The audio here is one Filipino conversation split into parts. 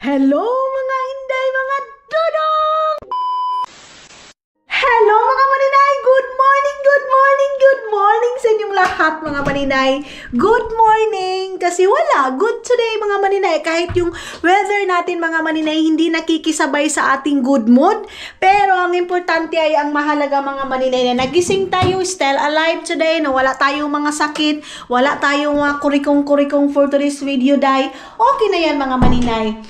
Hello mga Inday, mga dodong! Hello mga maninay! Good morning, good morning, good morning sa inyong lahat mga maninay. Good morning! Kasi wala, good today mga maninay. Kahit yung weather natin mga maninay hindi nakikisabay sa ating good mood. Pero ang importante ay ang mahalaga mga maninay na nagising tayo, still alive today, na wala tayong mga sakit, wala tayong mga kurikong-kurikong for today's video day. Okay na yan mga maninay.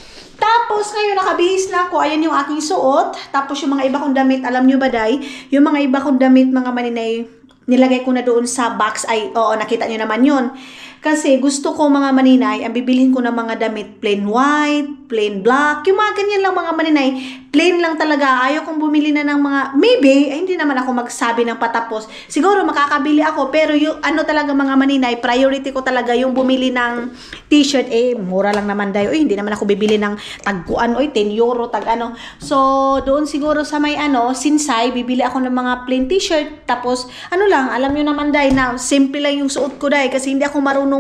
Tapos, ngayon, nakabihis na ako. Ayan yung aking suot. Tapos, yung mga iba kong damit, alam nyo ba, day? Yung mga iba kong damit, mga maninay, nilagay ko na doon sa box. Ay, oo, nakita nyo naman yun. Kasi, gusto ko, mga maninay, ang bibilhin ko ng mga damit, plain white, plain black. Yung mga ganyan lang, mga maninay, plain lang talaga. Ayaw kong bumili na ng mga, maybe, ay, hindi naman ako magsabi ng patapos. Siguro, makakabili ako. Pero, yung, ano talaga, mga maninay, priority ko talaga yung bumili ng t-shirt. Eh, mura lang naman, day. Uy, hindi naman ako bibili ng tagkuan, oy, 10 euro, tag ano. So, doon siguro sa may ano, Sinsay, bibili ako ng mga plain t-shirt. Tapos, ano lang, alam nyo naman, day, na simple lang yung suot ko, day. Kasi hindi ako marunong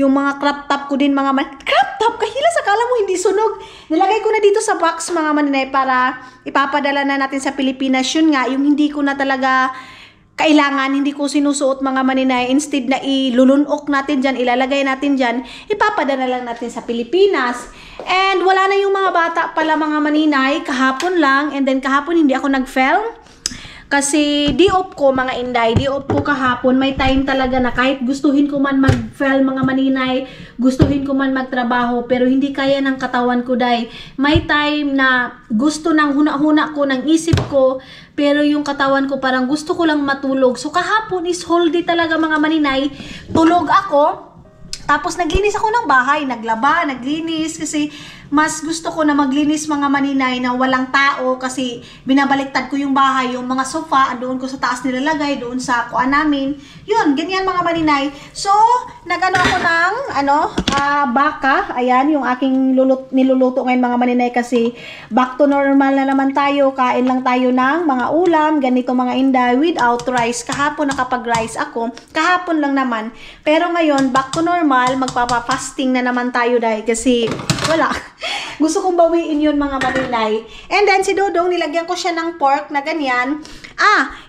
yung mga crop top ko din, crop top, kahilas, akala mo hindi sunog. Nilagay ko na dito sa box, mga maninay, para ipapadala na natin sa Pilipinas. Yun nga, yung hindi ko na talaga kailangan, hindi ko sinusuot mga maninay, instead na ilulunok natin dyan, ilalagay natin dyan, ipapadala lang natin sa Pilipinas. And wala na yung mga bata pala mga maninay, kahapon lang, and then kahapon hindi ako nag-film. Kasi di-off ko mga Inday, di-off ko kahapon, may time talaga na kahit gustuhin ko man mag-film mga maninay, gustuhin ko man magtrabaho, pero hindi kaya ng katawan ko, day. May time na gusto ng huna-huna ko, ng isip ko, pero yung katawan ko parang gusto ko lang matulog. So kahapon is whole day talaga mga maninay, tulog ako. Tapos naglinis ako ng bahay, naglaba, naglinis kasi mas gusto ko na maglinis mga maninay na walang tao kasi binabaliktad ko yung bahay, yung mga sofa, doon ko sa taas nilalagay, doon sa kuan namin. Yun, ganyan mga maninay. So, nagano ako ng baka. Ayan, yung aking niluluto ngayon mga maninay kasi back to normal na naman tayo. Kain lang tayo ng mga ulam, ganito mga Inday, without rice. Kahapon nakapag-rice ako. Kahapon lang naman. Pero ngayon, back to normal, magpapa-fasting na naman tayo dahil kasi wala. Gusto kong bawiin yun mga maninay. And then si Dodong, nilagyan ko siya ng pork na ganyan.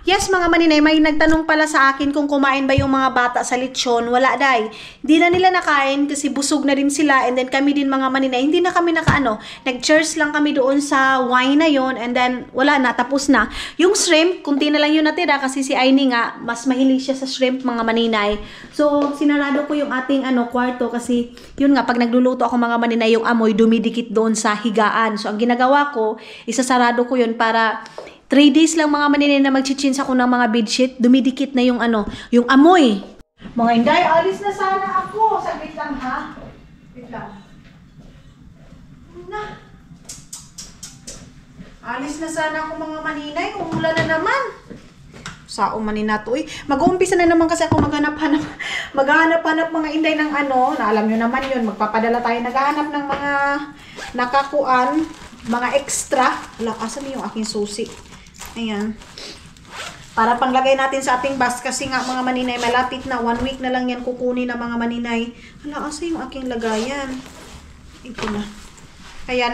Yes mga maninay, may nagtanong pala sa akin kung kumain ba yung mga bata sa lechon. Wala, day. Hindi na nila nakain kasi busog na rin sila. And then kami din mga maninay, hindi na kami nag-cheers lang kami doon sa wine na yon. And then wala na, tapos na. Yung shrimp, kunti na lang yun natira kasi si Aini nga, mas mahilig siya sa shrimp mga maninay. So sinarado ko yung ating kwarto kasi yun nga, pag nagluluto ako mga maninay, yung amoy dumidikit doon sa higaan. So ang ginagawa ko, isasarado ko yun para 3 days lang mga maninay na mag-chins ako ng mga bedsheet, dumidikit na yung yung amoy. Mga Inday, alis na sana ako. Saglit lang ha. Wait lang. Na. Alis na sana ako mga maninay. Umulan na naman. Sao manina to. Mag-uumpisa na naman kasi ako maghanap-hanap mga Inday ng na alam nyo naman yun. Magpapadala tayo. Naghahanap ng mga nakakuan, mga extra. Wala, asan yung aking susi? Ayan. Para panglagay natin sa ating bus kasi nga mga maninay, malapit na. 1 week na lang yan kukunin na mga maninay. Hala, asa yung aking lagayan? Ito na. Kaya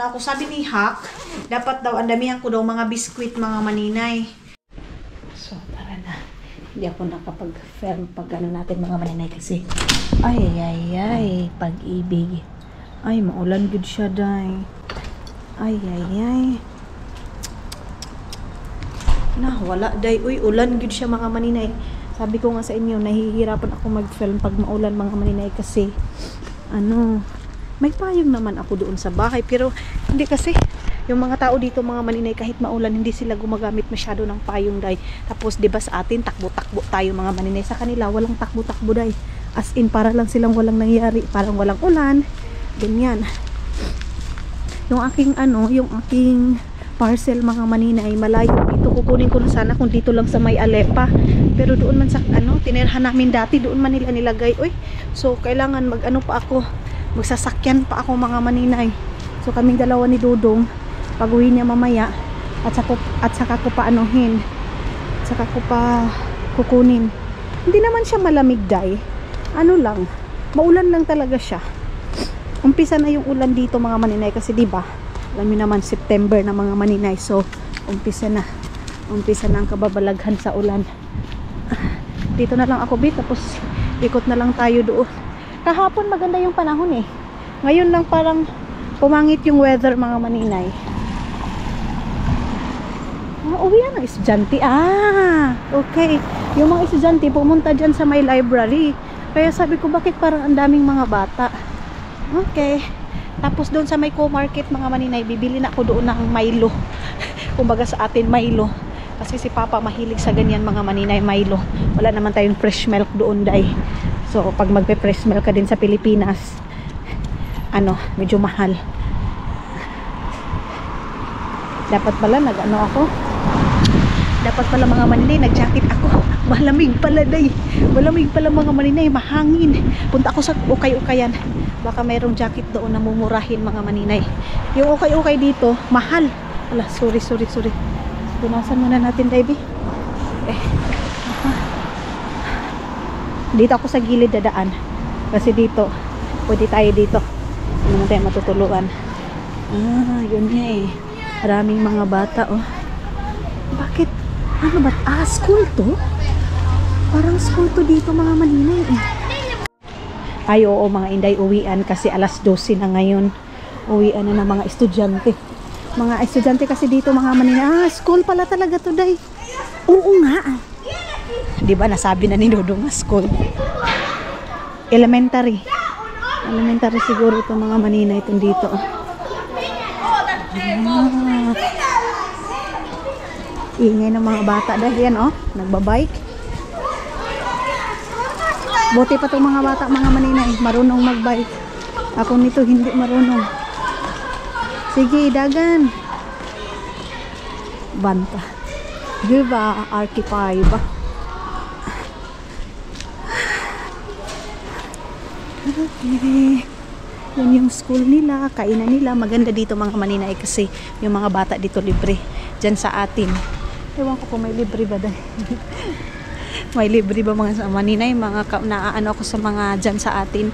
ako, sabi ni Hak, dapat daw, andamihan ko daw mga biskwit mga maninay. So, tara na. Hindi ako nakapag-film pag natin mga maninay kasi ay, pag-ibig. Ay, maulan good siya, day. Ay. Wala, day. Uy, ulan good siya mga maninay. Sabi ko nga sa inyo, nahihirapan ako mag-film pag maulan mga maninay kasi may payong naman ako doon sa bahay. Pero hindi kasi yung mga tao dito mga maninay, kahit maulan, hindi sila gumagamit masyado ng payong, day. Tapos diba sa atin, takbo-takbo tayo mga maninay. Sa kanila, walang takbo-takbo, day. As in, para lang silang walang nangyari. Parang walang ulan. Ganyan. Yung aking parcel mga maninay, malayo dito. Kukunin ko na sana kung dito lang sa may Alepa. Pero doon man sa tinirhan namin dati, doon man nila nilagay. Uy, so kailangan magsasakyan pa ako mga maninay. So kaming dalawa ni Dodong, pag-uwi niya mamaya, at saka ko pa saka ko pa kukunin. Hindi naman siya malamig, day. Maulan lang talaga siya. umpisa na yung ulan dito mga maninay kasi di ba alam niyo naman September na mga maninay, so umpisa na ang kababalaghan sa ulan. Dito na lang ako tapos ikot na lang tayo doon. Kahapon maganda yung panahon eh, ngayon lang parang pumangit yung weather mga maninay. Uwian ng estudyante. Okay, yung mga estudyante pumunta dyan sa may library, kaya sabi ko bakit parang ang daming mga bata. Okay, tapos doon sa may co-market mga maninay, bibili na ako doon ng Milo. Kumbaga sa atin Milo, kasi si Papa mahilig sa ganyan mga maninay, Milo. Wala naman tayong fresh milk doon day. So pag magpe-fresh milk ka din sa Pilipinas, medyo mahal. Dapat pala dapat pala mga maninay nag-jacket ako. Malamig pala day. Malamig pala mga maninay, mahangin. Punta ako sa ukay-ukayan. Baka mayroong jacket doon na mumurahin mga maninay. Yung ukay-ukay dito, mahal. Ala, sorry. Punasan muna natin, baby. Dito ako sa gilid dadaan. Kasi dito, pwede tayo dito. Hindi naman tayo matutuluan. Yun nga eh. Maraming mga bata, oh. Bakit? Ano ba? School to? Parang school to dito mga maninay eh. Ay, oo mga inday, uwian kasi alas 12 na ngayon. Uwian na ng mga estudyante. Mga estudyante kasi dito mga maninay. School pala talaga to, day. Oo nga. Diba nasabi na ni Dodong school. Elementary. Elementary siguro itong mga maninay itong dito. Ingay ng mga bata dahil yan nagbabike. Buti pa itong mga bata mga maninay marunong magbike. Ako nito hindi marunong. Sige, dagan. Banta. Diba, RT5. Okay. Yan yung school nila, kainan nila. Maganda dito mga maninay kasi yung mga bata dito libre. Diyan sa atin. Ewan ko kung may libre ba dahil. May libre ba mga maninay? Naaano ako sa mga dyan sa atin.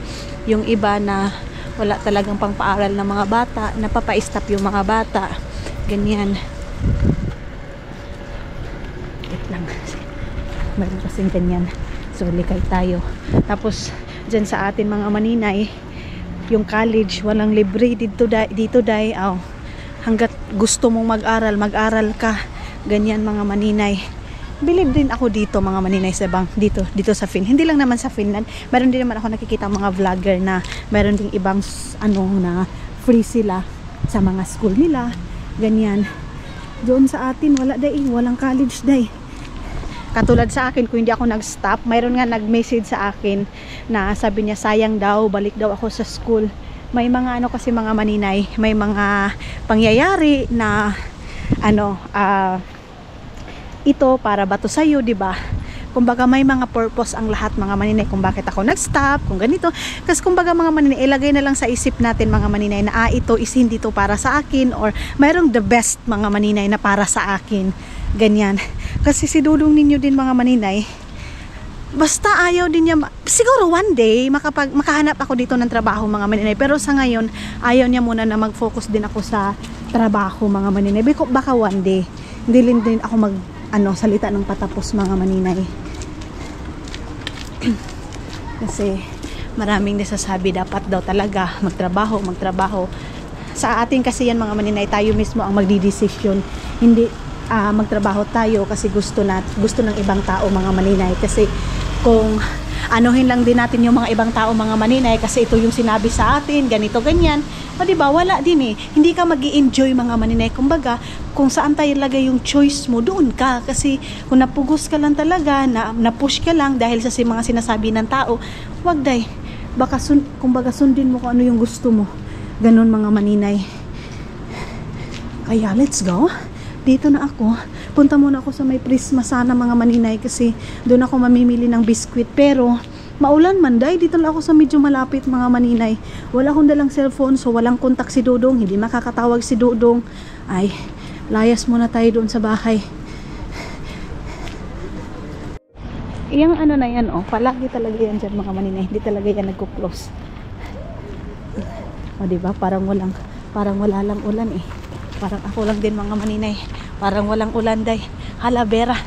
Yung iba na wala talagang pangpaaral ng mga bata. Napapa-stop yung mga bata. Ganyan. Wait lang. Meron kasing ganyan. So, likay tayo. Tapos, dyan sa atin mga maninay, yung college, walang libre. Dito day, hanggat gusto mong mag-aral ka. Ganyan mga maninay. Believe din ako dito mga maninay sa dito sa Finland. Hindi lang naman sa Finland. Meron din naman ako nakikita mga vlogger na meron ding ibang na free sila sa mga school nila. Ganyan. Doon sa atin wala day, walang college day. Katulad sa akin, kung hindi ako nag-stop, mayroon nga nag-message sa akin na sabi niya sayang daw, balik daw ako sa school. May mga kasi mga maninay, may mga pangyayari na ito para ba to sa'yo, diba? Kumbaga may mga purpose ang lahat mga maninay kung bakit ako nag-stop, kung ganito. Kasi kumbaga mga maninay, ilagay na lang sa isip natin mga maninay na ito is hindi to para sa akin or mayroong the best mga maninay na para sa akin. Ganyan. Kasi si Dudong ninyo din mga maninay, basta ayaw din niya, siguro one day makahanap ako dito ng trabaho mga maninay, pero sa ngayon ayaw niya muna na mag-focus din ako sa trabaho mga maninay. Baka one day hindi din ako salita ng patapos mga maninay. Kasi maraming nasasabi dapat daw talaga magtrabaho. Sa atin kasi yan mga maninay, tayo mismo ang magdidesisyon. Hindi magtrabaho tayo kasi gusto ng ibang tao mga maninay. Kasi kung anuhin lang din natin yung mga ibang tao mga maninay kasi ito yung sinabi sa atin, ganito ganyan, diba wala din hindi ka magi-enjoy mga maninay. Kumbaga kung saan tayo lagay yung choice mo, doon ka. Kasi kung napugos ka lang talaga, na-push ka lang dahil sa mga sinasabi ng tao, wag day. Baka kumbaga sundin mo kung ano yung gusto mo. Ganun mga maninay. Kaya let's go. Dito na ako. Punta muna ako sa may Prisma sana mga maninay kasi doon ako mamimili ng biskwit. Pero maulan man day, dito lang ako sa medyo malapit mga maninay. Wala akong dalang cellphone, so walang kontak si Dodong, hindi makakatawag si Dodong. Ay, layas muna tayo doon sa bahay. Iyang na yan palagi talaga yan dyan mga maninay, hindi talaga yan nagko-close. O diba? Parang wala lang ulan eh. Parang ako lang din mga maninay. Parang walang ulan day. Hala, Vera.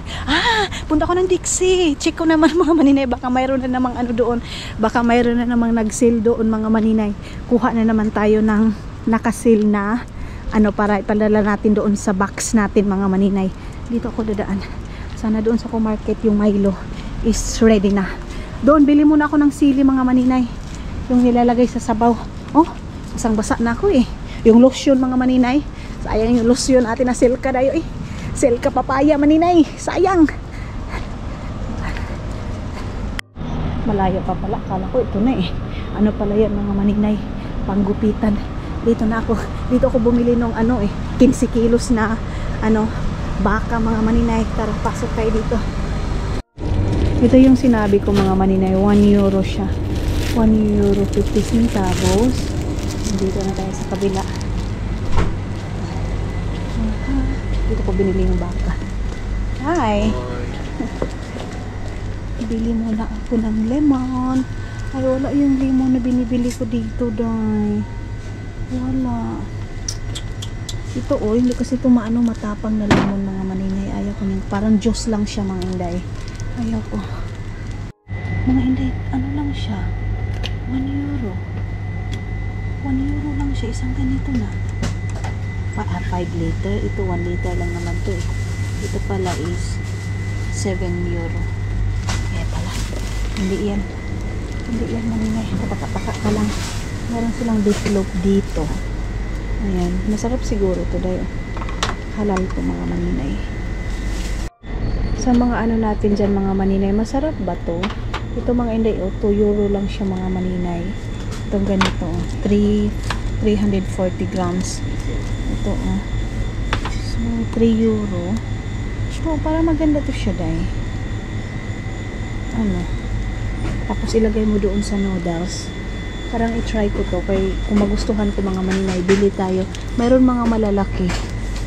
Punta ko ng Dixie. Check ko naman mga maninay. Baka mayroon na namang ano doon. Baka mayroon na namang nag-sale doon mga maninay. Kuha na naman tayo ng naka-sale na ano para ipadala natin doon sa box natin mga maninay. Dito ako dadaan. Sana doon sa market yung Milo is ready na. Doon, bili muna ako ng sili mga maninay. Yung nilalagay sa sabaw. Oh, basang-basa na ako eh. Yung lotion mga maninay. Sayang yung lotion atin na silka dayo eh. Silka papaya maninay. Sayang. Malaya pa pala. Kala ko ito na eh. Ano pala yan mga maninay? Panggupitan. Dito na ako. Dito ako bumili ng ano eh. 15 kilos na ano baka mga maninay. Tara, pasok kayo dito. Ito yung sinabi ko mga maninay. 1 euro siya. 1 euro 50 centavos. Dito na tayo sa kabila. Dito ko binili yung baka. Hi! Bili muna ako ng lemon. Ay, wala yung lemon na binibili ko dito, day. Wala. Ito, oh, hindi kasi ito matapang na lemon, mga maninay. Ayaw ko nyung, parang juice lang siya, mga inday. Ayaw ko. Mga inday, ano lang siya? 1 euro. 1 euro lang siya. Isang ganito na. 5 liter. Ito 1 liter lang naman to eh. Ito pala is 7 euro. Eh pala. Hindi yan maninay. Kapaka-paka ka lang. Meron silang beefloaf dito. Ayan. Masarap siguro to dayo. Halal to mga maninay. Sa mga ano natin dyan mga maninay. Masarap ba to? Ito mga inday. 2 euro lang siya mga maninay. Itong ganito. 340 grams. Ito so 3 euro. So para maganda to siya day. Ano, tapos ilagay mo doon sa noodles. Parang i-try ko to kay kung magustuhan ko mga maninay, bili tayo. Mayroon mga malalaki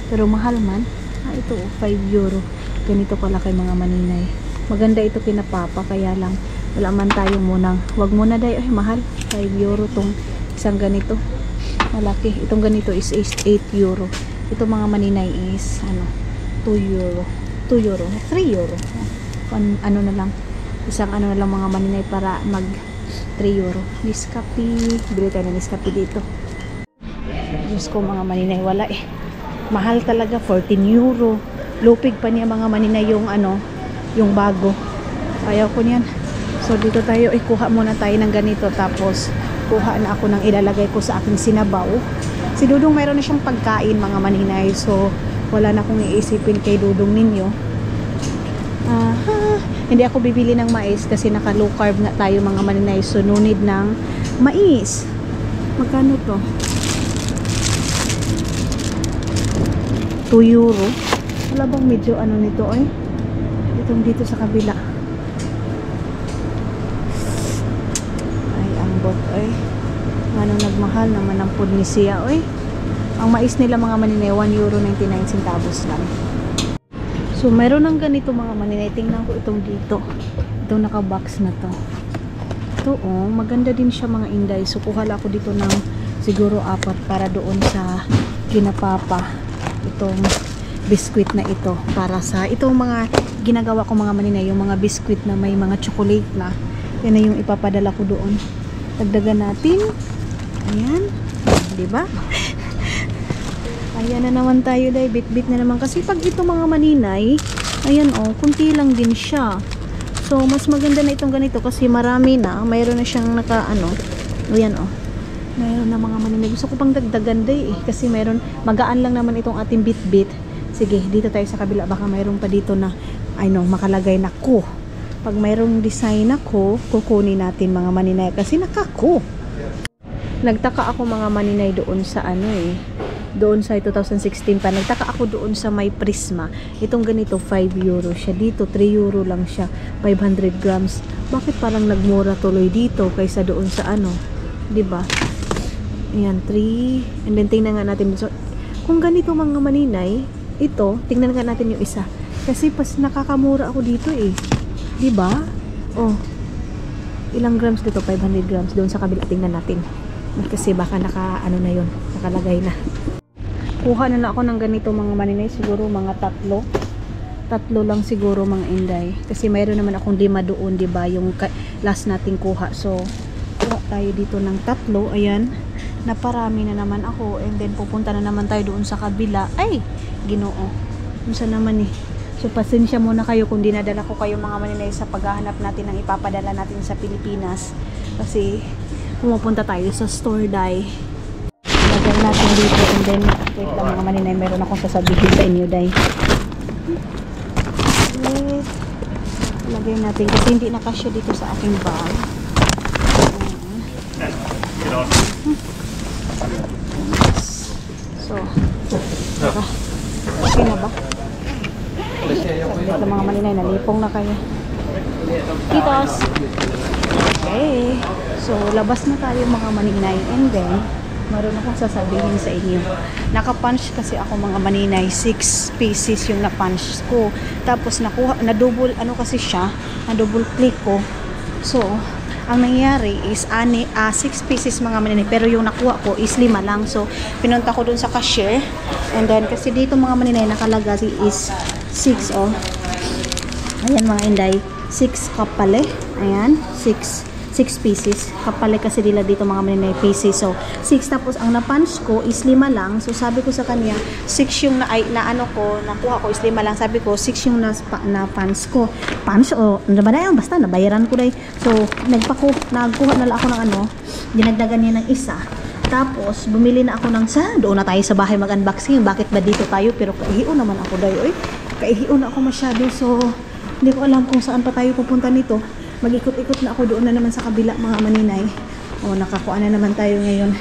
pero mahal man. Ito 5 euro. Ganito pala kay mga maninay. Maganda ito kina Papa, kaya lang wala man tayo munang wag muna day. Ay mahal, 5 euro tong isang ganito malaki. Itong ganito is 8 euro. Ito mga maninay is ano 2 euro 3 euro. Ano na lang, isang ano na lang mga maninay para mag 3 euro. Nescafe, bili tayo ng Nescafe dito. Diyos ko mga maninay, wala eh, mahal talaga. 14 euro. Lupig pa niya mga maninay yung ano, yung bago. Ayaw ko niyan. So dito tayo, kuha muna tayo ng ganito. Tapos kuha na ako ng ilalagay ko sa aking sinabaw. Si Dudong mayroon na siyang pagkain mga maninay. So wala na akong iisipin kay Dudong ninyo. Hindi ako bibili ng mais kasi naka low carb nga tayo mga maninay. So no need ng mais. Magkano to? 2 euro. Wala bang medyo ano nito eh? Dito sa kabila. Oy, ano nagmahal naman ang pud ni siya oy. Ang mais nila mga maninay 1 euro 99 centavos lang. So meron ng ganito mga maninay. Tingnan ko itong dito. Itong naka-box na to. Ito maganda din siya mga inday. So kuha ako dito ng siguro 4 para doon sa kinapapa. Itong biskuit na ito para sa itong mga ginagawa ko mga maninay, yung mga biskuit na may mga chocolate na. Yan na yung ipapadala ko doon. Dagdagan natin. Ayan. Diba? Ayan na naman tayo day. Bit-bit na naman. Kasi pag ito mga maninay, ayan kunti lang din siya. So, mas maganda na itong ganito kasi marami na. Mayroon na siyang ayan mayroon na mga maninay. Gusto ko pang dagdagan day kasi mayroon, magaan lang naman itong ating bit-bit. Sige, dito tayo sa kabila. Baka mayroon pa dito na, makalagay na ko. Pag mayroong design ako, kukunin natin mga maninay kasi nakako. Nagtaka ako mga maninay doon sa doon sa 2016 pa. Nagtaka ako doon sa may Prisma. Itong ganito 5 euro siya. Dito 3 euro lang siya. 500 grams. Bakit parang nagmura tuloy dito kaysa doon sa diba? Ayan, 3. And then tingnan nga natin. So, kung ganito mga maninay, ito, tingnan nga natin yung isa. Kasi pas nakakamura ako dito Diba? Ilang grams dito? 500 grams. Doon sa kabila, tingnan natin. Kasi baka ano na yun, nakalagay na. Kuha na lang ako ng ganito mga maninay, siguro mga tatlo lang siguro mga inday, kasi mayroon naman akong lima doon, diba, yung last nating kuha. So kuha tayo dito ng tatlo. Ayan, naparami na naman ako, and then pupunta na naman tayo doon sa kabila. Ay, Ginoo, unsa naman eh. So pasensya muna kayo kung dinadala ko kayo mga maninay sa paghahanap natin ng ipapadala natin sa Pilipinas, kasi pumupunta tayo sa store day. Lagay natin dito, and then wait lang mga maninay, meron akong sasabihin sa inyo day. Wait, lagay natin kasi hindi nakasya dito sa aking bag. So okay na ba? Saglit lang mga maninay, nalipong na kayo. Titos! Okay, so labas na tayo mga maninay, and then meron akong sasabihin sa inyo. Naka-punch kasi ako mga maninay, 6 pieces yung na-punch ko. Tapos nakuha, na-double, ano kasi siya, na-double click ko. So, ang nangyari is 6 pieces mga maninay, pero yung nakuha ko is 5 lang. So, pinunta ko dun sa cashier, and then kasi dito mga maninay nakalagay is 6, oh. Ayan mga inday, 6 kapale. Ayan, 6 pieces. Kapale kasi nila dito mga maninay, pieces. So, 6, tapos ang na-punch ko is 5 lang. So, sabi ko sa kanya, 6 yung nakuha ko is 5 lang. Sabi ko, 6 yung na-punch ko. Punch o, ano ba na yun? Basta, nabayaran ko na. So, nagkuha na lang ako ng dinagdagan niya ng isa. Tapos, bumili na ako ng doon na tayo sa bahay mag-unboxing. Bakit ba dito tayo? Pero kaihiyon naman ako dayo. Kaihiyon ako masyado. So, hindi ko alam kung saan pa tayo pupunta nito. Mag-ikot-ikot na ako doon na naman sa kabila mga maninay. O, nakakuha na naman tayo ngayon.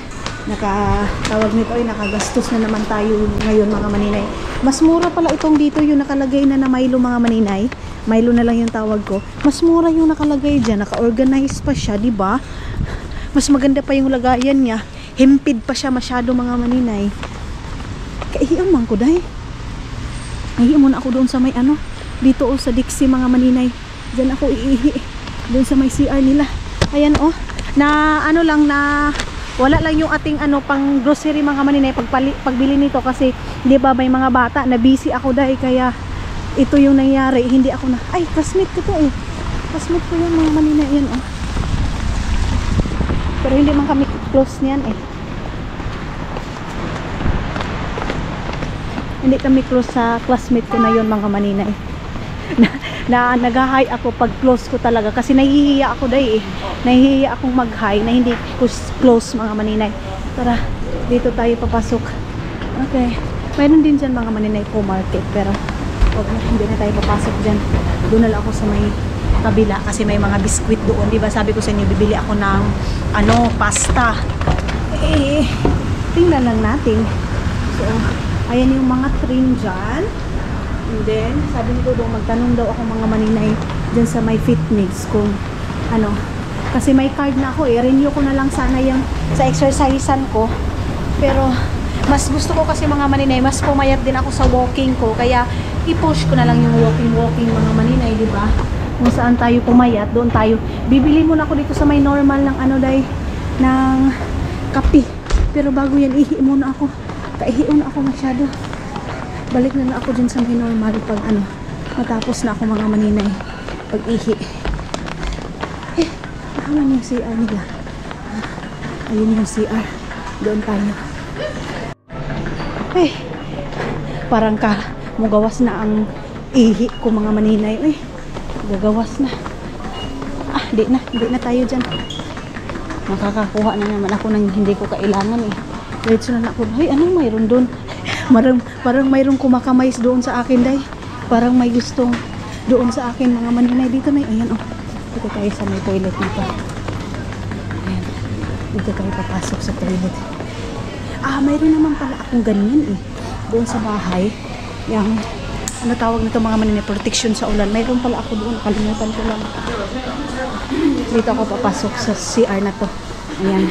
Nakatawag nito ay nakagastos na naman tayo ngayon mga maninay. Mas mura pala itong dito, yung nakalagay na Milo mga maninay. Milo na lang yung tawag ko. Mas mura yung nakalagay dyan. Naka-organize pa siya, di ba? Mas maganda pa yung lagayan niya. Himpid pa siya masyado mga maninay. Kaihiyan man ko dahi. Ihi muna ako doon sa may dito sa Dixie mga maninay. Diyan ako iihi. Doon sa may CR nila. Ayan oh. Na wala lang yung ating pang grocery mga maninay pagbili nito, kasi di ba may mga bata na busy ako dahil, kaya ito yung nangyari. Hindi ako ay classmate ko to eh. Classmate ko yung mga maninay. Ayan oh. Pero hindi man kami close niyan eh. Hindi kami close sa classmate ko na yun mga maninay. na nag-hi ako pag close ko talaga, kasi nahihiya ako dahil eh. Nahihiya akong mag-hi na hindi close mga maninay. Tara, dito tayo papasok. Okay, mayroon din dyan mga maninay po market, pero hindi na tayo papasok dyan. Doon na lang ako sa may kabila, kasi may mga biskwit doon, diba? Sabi ko sa inyo, bibili ako ng pasta. Tingnan lang natin. So, ayan yung mga train dyan. And then, sabi nito doon, magtanong daw ako mga maninay dyan sa may fitness kung kasi may card na ako eh. Renew ko na lang sana yung sa exercisean ko. Pero mas gusto ko kasi mga maninay, mas pumayat din ako sa walking ko, kaya i-push ko na lang yung walking mga maninay, di ba? Kung saan tayo pumayat, doon tayo. Bibili muna ako dito sa may normal ng ng kape. Pero bago yan, ihi muna ako. Kaihion ako masyado. Balik na ako dyan sa may normal pag matapos na ako mga maninay pag ihi. Nakaman yung CR nila. Ayun yung CR. Doon tayo. Parang mugawas na ang ihi ko mga maninay. Gagawas na. Di na tayo dyan. Makakakuha na naman ako ng hindi ko kailangan eh. Diretso na ako. Anong mayroon doon? Parang mayroong kumakamais doon sa akin day. Parang may gustong doon sa akin mga maninay. Dito may, ayan oh. Dito tayo sa may toilet nito. Ayan. Dito tayo papasok sa toilet. Mayroon naman pala akong ganyan eh. Doon sa bahay. Yung, tawag nito mga maninay, protection sa ulan. Mayroon pala ako doon. Kalimutan ko lang. Dito ako papasok sa CR na to. Ayan.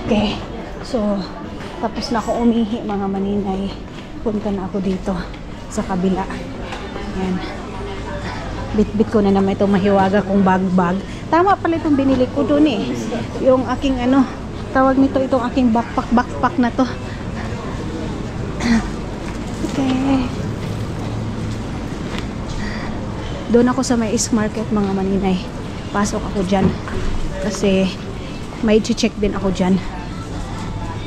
Okay. So, tapos na ako umihi mga maninay. Punta na ako dito sa kabila. Ayan. Bit-bit ko na naman itong mahiwaga kong bag-bag. Tama pala itong binili ko doon eh. Yung aking tawag nito itong aking backpack na to. Okay. Doon ako sa may East Market mga maninay. Pasok ako dyan. Kasi may check din ako dyan.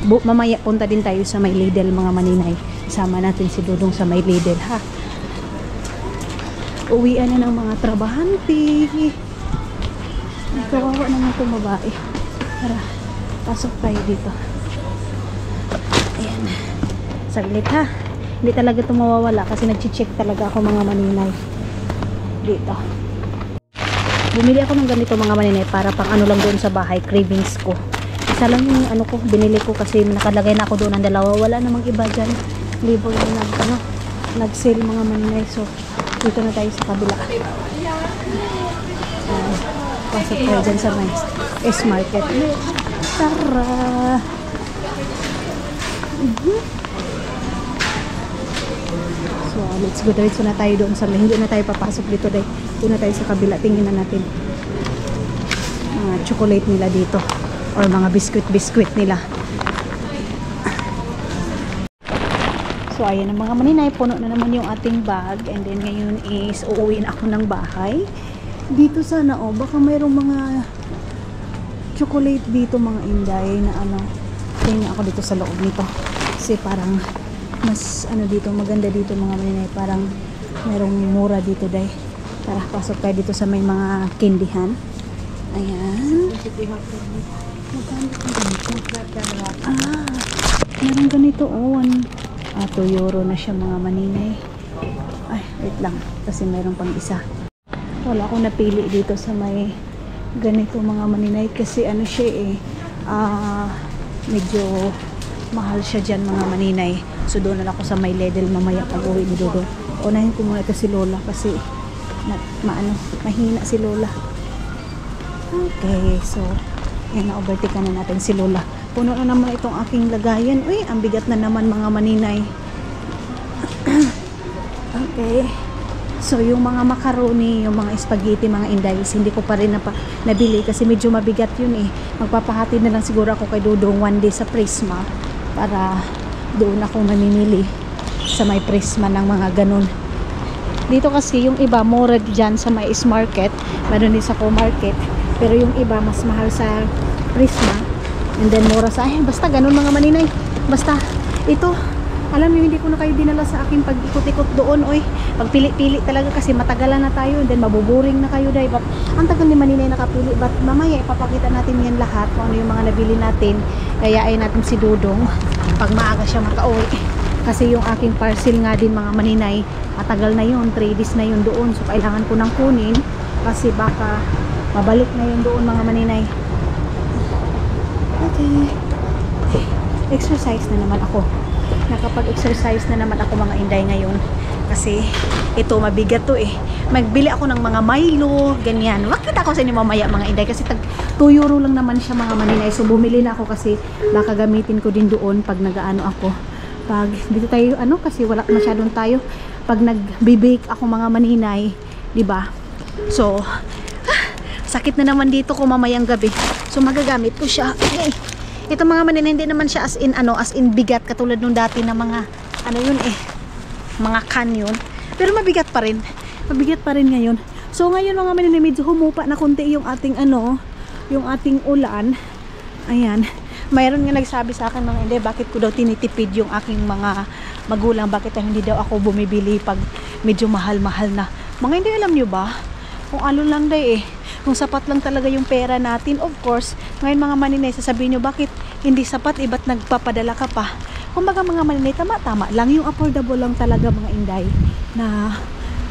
Mamaya punta din tayo sa may Lidl mga maninay. Sama natin si Dudong sa may Lidl ha. Uwian na ng mga trabahante. Kawawa naman itong babae. Tara, pasok tayo dito. Ayan. Saglit ha. Hindi talaga ito mawawala kasi nag-check talaga ako mga maninay. Dito. Bumili ako ng ganito mga maninay para pang ano lang doon sa bahay, cravings ko. Isa lang yung ano ko, binili ko kasi nakalagay na ako doon ng dalawa. Wala namang iba dyan. Libo yung nag-sale mga maninay. So, dito na tayo sa kabila. Pasok tayo dyan sa may East Market. Tara! So, let's go. Diretso na tayo doon sa hindi na tayo papasok dito dahil doon na tayo sa kabila. Tingnan na natin mga chocolate nila dito or mga biscuit nila. So, ayan ang mga maninay. Puno na naman yung ating bag and then ngayon is uuwiin ako ng bahay. Dito sana, baka mayroong mga chocolate dito mga inday na ano. Tingnan ako dito sa loob nito. Kasi parang mas ano dito, maganda dito mga maninay, parang merong mura dito day. Tara, pasok tayo dito sa may mga kindihan. Ayan. Meron ganito 2 euro na siya mga maninay. Ay, wait lang, kasi meron pang isa. Wala akong napili dito sa may ganito mga maninay kasi ano siya medyo mahal siya dyan mga maninay. So doon na ako sa may Lidl mamaya pag uwi ni Dodo. Unahin ko muna ito si Lola kasi mahina si Lola. Okay, so yan, na-overtake na natin si Lola. Puno na naman itong aking lagayan. Uy, ang bigat na naman mga maninay. Okay. So yung mga macaroni, yung mga spaghetti, mga indays, hindi ko pa rin nabili kasi medyo mabigat yun eh. Magpapahati na lang siguro ako kay Dudong one day sa Prisma para doon ako mamimili sa may Prisma ng mga ganun. Dito kasi yung iba mura dyan sa may East Market, meron din sa Co-Market, pero yung iba mas mahal sa Prisma and then mura sa basta ganun mga maninay. Basta ito, alam niyo hindi ko na kayo dinala sa akin pag-ikot-ikot doon, pagpili-pili talaga kasi matagalan na tayo and then mabuboring na kayo dahil but ang tagal ni maninay nakapili, but mamaya ipapakita natin yan lahat kung ano yung mga nabili natin. Kaya ay natin si Dudong pag maaga siya makauwi kasi yung aking parcel nga din mga maninay, matagal na yun, 3 days na yun doon, so kailangan ko nang kunin kasi baka mabalik na yun doon mga maninay. Okay, exercise na naman ako. Nakapag-exercise na naman ako mga inday ngayon kasi ito mabigat to magbili ako ng mga Milo ganyan, makita ko sa inyo mamaya mga inday kasi tag 2 euro lang naman siya mga maninay. So bumili na ako kasi baka gamitin ko din doon pag nag-ano ako, pag dito tayo kasi wala masyadong tayo pag nag-bake ako mga maninay, di ba? So sakit na naman dito ko mamayang gabi, so magagamit ko siya. Ito mga maninay, hindi naman siya as in bigat katulad nung dati na mga mga canyon, pero mabigat pa rin ngayon. So ngayon mga maninay, medyo humupa na konti yung ating yung ating ulan. Ayan, mayroon nga nagsabi sa akin mga hindi, bakit ko daw tinitipid yung aking mga magulang, bakit hindi daw ako bumibili pag medyo mahal-mahal na. Mga hindi, alam nyo ba kung ano lang day kung sapat lang talaga yung pera natin. Of course, ngayon mga maninay, sasabihin nyo bakit hindi sapat, ba't nagpapadala ka pa? Kumbaga mga maninay, tama-tama lang, yung affordable lang talaga mga inday na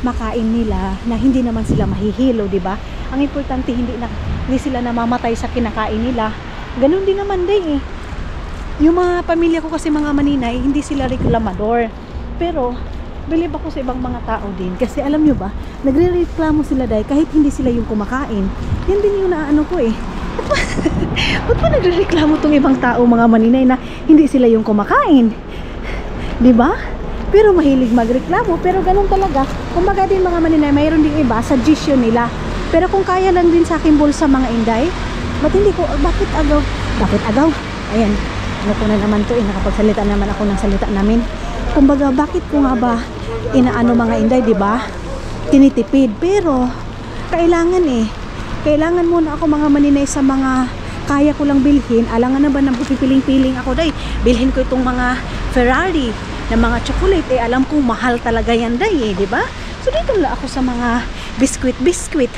makain nila, na hindi naman sila mahihilo, di ba? Ang importante hindi sila namamatay sa kinakain nila. Ganun din naman day Yung mga pamilya ko kasi mga maninay, hindi sila reklamador. Pero believe ako sa ibang mga tao din kasi alam nyo ba, nagre-reklamo sila dahil kahit hindi sila yung kumakain. Yan din yung naano ko ba't ba nagre-reklamo tong ibang tao mga maninay na hindi sila yung kumakain, di ba? Pero mahilig magreklamo, pero ganun talaga. Kumbaga din mga maninay, mayroon din iba suggestion nila, pero kung kaya lang din sa aking bulsa mga inday, bakit Bakit agaw? Ayan, ano ko na naman to, nakapagsalita naman ako ng salita namin. Kumbaga, bakit ko nga ba inaano mga inday, di ba? Tinitipid, pero kailangan kailangan muna ako mga maninay sa mga kaya ko lang bilhin. Alangan na ba na pipiling-piling ako day, bilhin ko itong mga Ferrari na mga chocolate, alam kong mahal talaga yan day, di ba? So dito lang ako sa mga biskwit,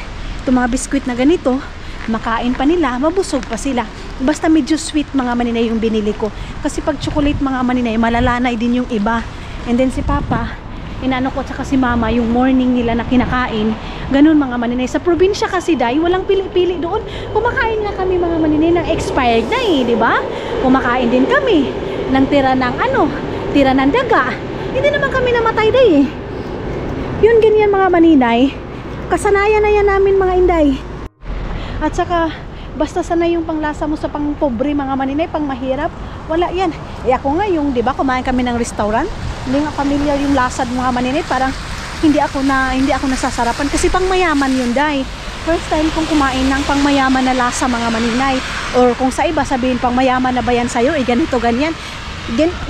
itong mga biskwit na ganito, makain pa nila, mabusog pa sila. Basta medyo sweet mga maninay yung binili ko, kasi pag chocolate mga maninay, malalanay din yung iba. And then si Papa, inaano ko, tsaka si Mama, yung morning nila na kinakain, ganun mga maninay. Sa probinsya kasi day, walang pili-pili doon. Kumakain nga kami mga maninay ng expired na di ba? Kumakain din kami ng tira ng daga. Hindi naman kami namatay day Yun ganyan mga maninay. Kasanayan na yan namin mga inday. At saka, basta sanay yung panglasa mo sa pang pobre mga maninay, pang mahirap, wala yan. Ako nga yung, di ba, kumain kami ng restaurant, hindi nga familiar yung lasad mga maninay, parang hindi ako nasasarapan kasi pang mayaman yun day. First time kong kumain ng pang mayaman na lasa mga maninay. Or kung sa iba sabihin pang mayaman na ba yan sa'yo, ganito ganyan.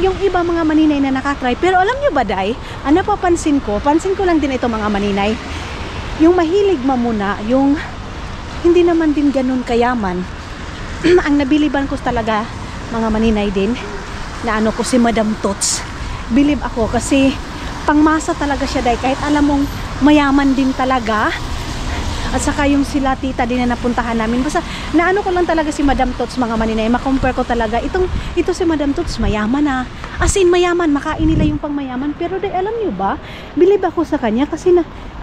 Yung iba mga maninay na nakatry. Pero alam nyo ba day, ano pansin ko lang din ito mga maninay, yung mahilig mamuna, yung hindi naman din ganun kayaman. Ang nabiliban ko talaga mga maninay din, na ano ko si Madam Tots. Believe ako kasi pangmasa talaga siya day, kahit alam mong mayaman din talaga. At saka yung sila tita din na napuntahan namin, basta naano ko lang talaga si Madam Tots mga maninay, makompare ko talaga ito si Madam Tots, mayaman na, as in mayaman, makain nila yung pang mayaman. Pero day, alam nyo ba, believe ako sa kanya kasi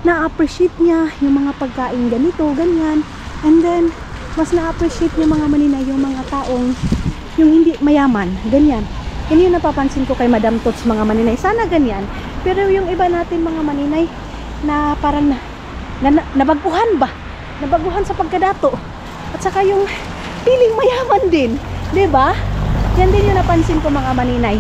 na-appreciate niya yung mga pagkain ganito, ganyan. And then mas na-appreciate niya mga maninay yung mga taong yung hindi mayaman, ganyan. Yun yung napapansin ko kay Madam Tots mga maninay, sana ganyan. Pero yung iba natin mga maninay na parang nabaguhan sa pagkadato, at saka yung piling mayaman din, diba? Yan din yung napansin ko mga maninay,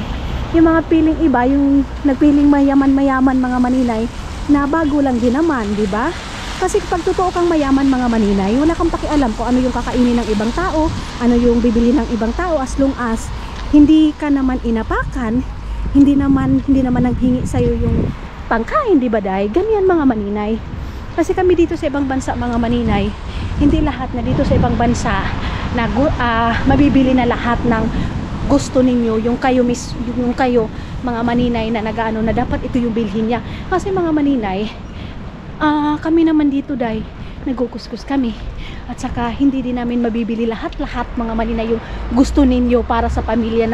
yung mga piling iba, yung nagpiling mayaman mga maninay, na bago lang din naman, diba? Kasi pag totoo kang mayaman mga maninay, wala kang pakialam kung ano yung kakainin ng ibang tao, ano yung bibili ng ibang tao, as long as hindi ka naman inapakan, hindi naman naghingi sa'yo yung pangkain, diba day? Ganyan mga maninay. Kasi kami dito sa ibang bansa mga maninay, hindi lahat na dito sa ibang bansa na mabibili na lahat ng gusto ninyo, yung kayo mga maninay na nagaano na dapat ito yung bilhin niya. Kasi mga maninay, kami naman dito day, nagkukuskus kami. At saka hindi din namin mabibili lahat mga maninay yung gusto ninyo para sa pamilya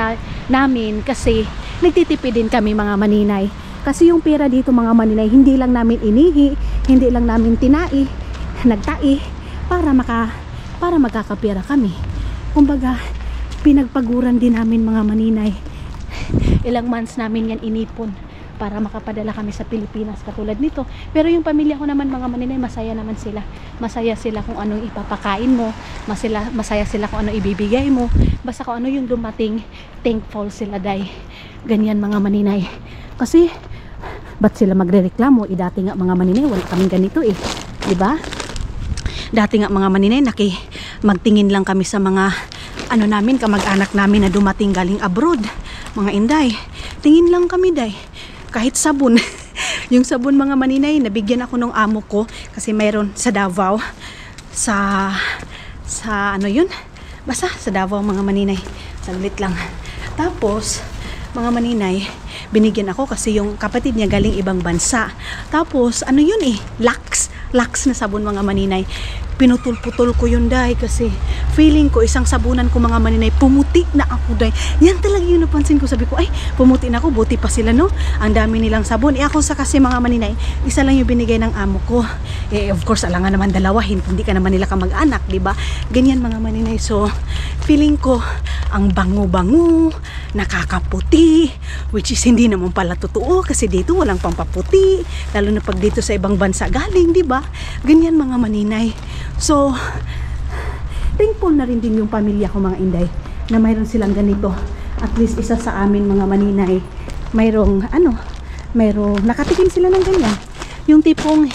namin, kasi nagtitipid din kami mga maninay. Kasi yung pera dito mga maninay, hindi lang namin inihi, hindi lang namin nagtai para magkakapera kami. Kumbaga, pinagpaguran din namin mga maninay. Ilang months namin yan inipon para makapadala kami sa Pilipinas katulad nito. Pero yung pamilya ko naman mga maninay, masaya naman sila. Masaya sila kung anong ipapakain mo, masaya sila kung anong ibibigay mo, basta kung ano yung dumating, thankful sila day. Ganyan mga maninay. Kasi ba't sila magrereklamo? Dati nga mga maninay, wala kaming ganito diba? Dati nga mga maninay, magtingin lang kami sa mga namin, kamag-anak namin na dumating galing abroad, mga inday. Tingin lang kami day, kahit sabon. Yung sabon mga maninay, nabigyan ako ng amo ko kasi mayroon sa Davao, sa basta sa Davao mga maninay, saglit lang. Tapos mga maninay, binigyan ako kasi yung kapatid niya galing ibang bansa. Tapos Lux na sabon mga maninay. Pinutol-putol ko yun day, kasi feeling ko isang sabunan ko mga maninay, pumuti na ako day. Yan talaga yung napansin ko, sabi ko ay pumuti na ako, buti pa sila no, ang dami nilang sabon. Ako sa kasi mga maninay, isa lang yung binigay ng amo ko. Of course alangan naman dalawa, hindi ka naman nila kamag-anak, diba? Ganyan mga maninay. So feeling ko ang bango-bango, nakakaputi, which is hindi naman pala totoo kasi dito walang pampaputi, lalo na pag dito sa ibang bansa galing, diba? Ganyan mga maninay. So thankful na rin din yung pamilya ko mga inday na mayroon silang ganito. At least isa sa amin mga maninay, mayroong nakatikim sila ng ganyan. Yung tipong